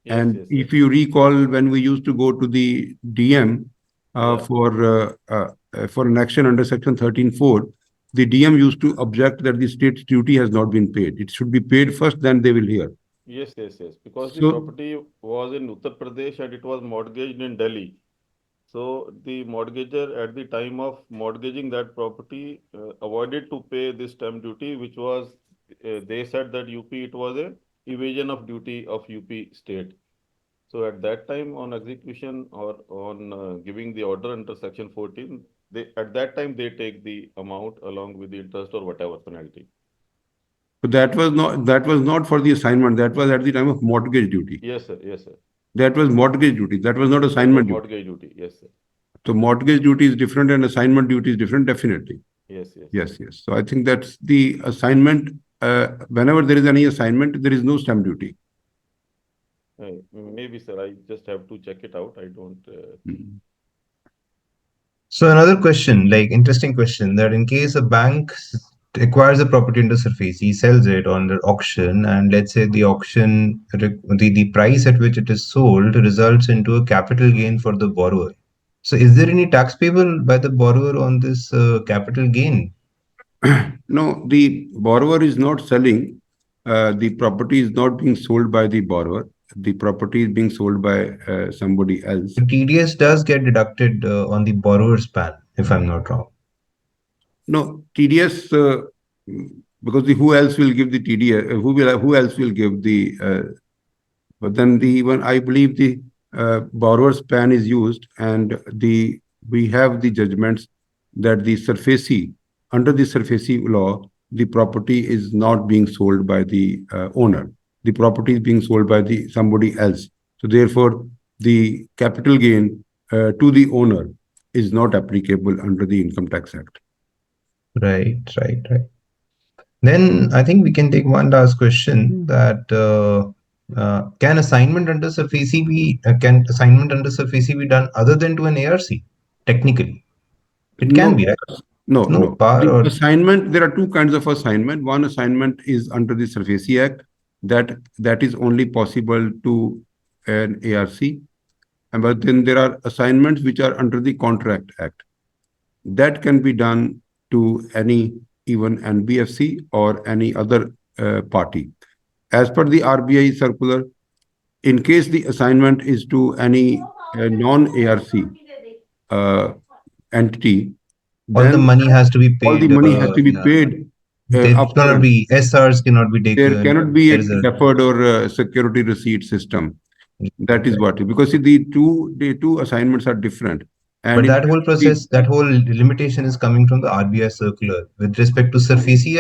Yes, And yes, yes. if you recall, when we used to go to the DM Yeah. for an action under Section 13(4), the DM used to object that the state's duty has not been paid. It should be paid first, then they will hear. Yes, yes, yes. Because the So, property was in Uttar Pradesh and it was mortgaged in Delhi. So the mortgager at the time of mortgaging that property avoided to pay this stamp duty, which was they said that UP it was a evasion of duty of UP state. So at that time on execution or on giving the order under Section 14, they at that time they take the amount along with the interest or whatever penalty. that was not for the assignment. That was at the time of mortgage duty. Yes, sir. Yes, sir. That was mortgage duty. That was not That was assignment duty. mortgage duty. Yes, sir. So mortgage duty is different and assignment duty is different, definitely. Yes, yes. Yes, yes. So I think that's the assignment. Whenever there is any assignment, there is no stamp duty. Maybe, sir. I just have to check it out. I don't. Mm. So another question, like interesting question, that in case a bank acquires a property under surface, he sells it on the auction, and let's say the auction, the price at which it is sold results into a capital gain for the borrower. So is there any tax payable by the borrower on this capital gain? No, the borrower is not selling. The property is not being sold by the borrower. The property is being sold by somebody else. The TDS does get deducted on the borrower's PAN, if I'm not wrong. No, TDS, because who else will give the TDS? Who else will give the but then the even I believe the borrower's PAN is used, and we have the judgments that the SARFAESI, under the SARFAESI law, the property is not being sold by the owner. The property is being sold by the somebody else. So therefore, the capital gain to the owner is not applicable under the Income Tax Act. Right, right, right. Then I think we can take one last question, that can assignment under SARFAESI be done other than to an ARC? Technically, it can No, be, right? no, No no. power The or assignment, there are two kinds of assignment. One assignment is under the SARFAESI Act, that is only possible to an ARC. And but then there are assignments which are under the Contract Act. That can be done to any, even NBFC or any other party. As per the RBI circular, in case the assignment is to any non-ARC uh, entity, all the then money has to be all the paid. money has to be Yeah, paid there cannot upfront. be SRs cannot be There taken. cannot be a There is a deferred or security receipt system. That right, is right. what, because see, the two assignments are different. And But in that whole the, process, that whole limitation is coming from the RBI circular. With respect to SARFAESI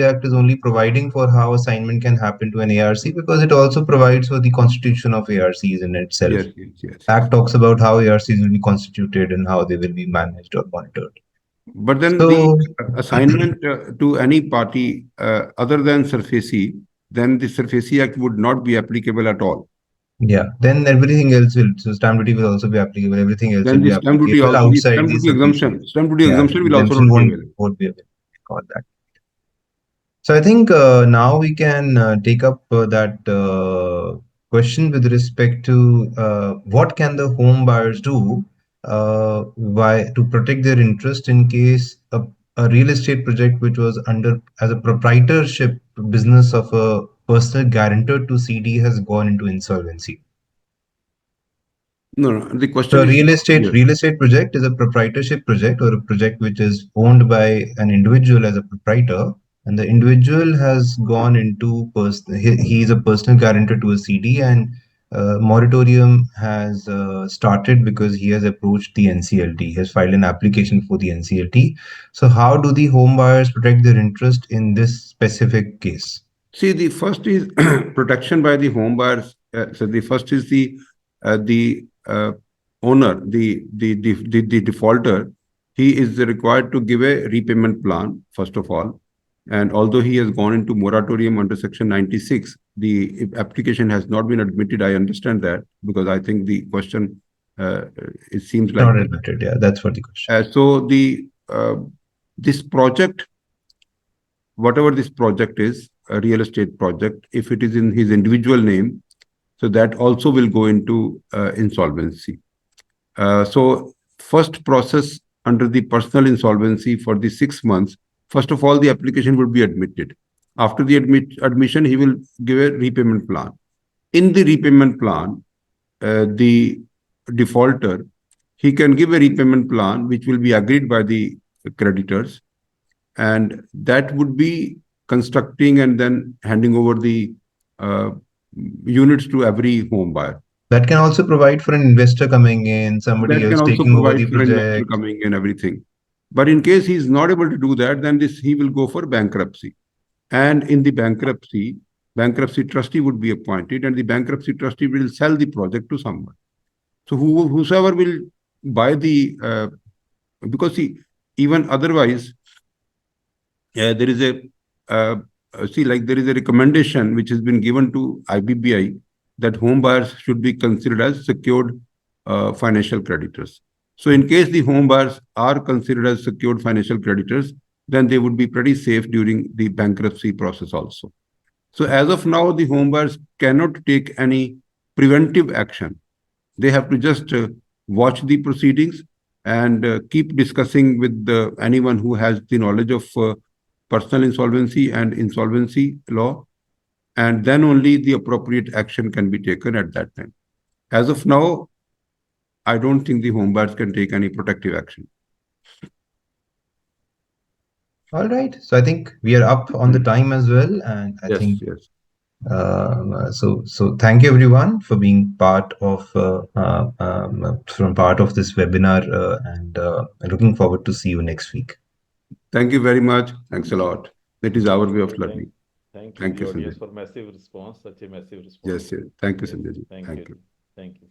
Act is only providing for how assignment can happen to an ARC, because it also provides for the constitution of ARCs in itself. yes, yes, yes, yes. Act talks about how ARCs will be constituted and how they will be managed or monitored. But then the So assignment to any party other than SARFAESI, then the SARFAESI Act would not be applicable at all. yeah, then everything else will, so stamp duty will also be applicable. Everything else Then will the be stamp duty applicable also, the outside stamp the duty SARFAESI. exemption, stamp duty Yeah, exemption will also exemption not be available. won't be available. Call that. So I think now we can take up that question with respect to what can the home buyers do why to protect their interest in case a real estate project which was under as a proprietorship business of a personal guarantor to CD has gone into insolvency. No, no, the So question a is not clear. real estate project is a proprietorship project or a project which is owned by an individual as a proprietor, and the individual has gone into he is a personal guarantor to a CD, and moratorium has started because he has approached the NCLT. He has filed an application for the NCLT. So how do the home buyers protect their interest in this specific case? See, the first is protection by the home buyers. So the first is the owner, the defaulter. He is required to give a repayment plan first of all. And although he has gone into moratorium under Section 96, the application has not been admitted. I understand that, because I think the question it seems like Not that. admitted. Yeah, that's what the question. So the this project, whatever this project is, a real estate project, if it is in his individual name, so that also will go into insolvency. So first process under the personal insolvency for the 6 months, first of all, the application would be admitted. After the admission, he will give a repayment plan. In the repayment plan, the defaulter, he can give a repayment plan which will be agreed by the creditors, and that would be constructing and then handing over the uh, units to every home buyer. That can also provide for an investor coming in, somebody That can else also taking over the provide for investor project. coming and everything. But in case he is not able to do that, then he will go for bankruptcy. And in the bankruptcy trustee would be appointed, and the bankruptcy trustee will sell the project to someone. So whosoever will buy the because see, even otherwise, there is a there is a recommendation which has been given to IBBI that home buyers should be considered as secured financial creditors. So in case the home buyers are considered as secured financial creditors, then they would be pretty safe during the bankruptcy process also. So as of now, the home buyers cannot take any preventive action. They have to just watch the proceedings and keep discussing with anyone who has the knowledge of personal insolvency and insolvency law, and then only the appropriate action can be taken at that time. As of now, I don't think the home buyers can take any protective action. All right. So I think we are up on the time as well, and I Yes, think yes. so thank you everyone for being part of from part of this webinar, and looking forward to see you next week. Thank you very much. Thanks a lot. That is our way of Thank, learning. thank you, Thank the you, audience, Sanjay. for massive response, such a massive response. Yes, yes. Thank you, Yes, Sanjay ji. thank you. Thank you. Thank you.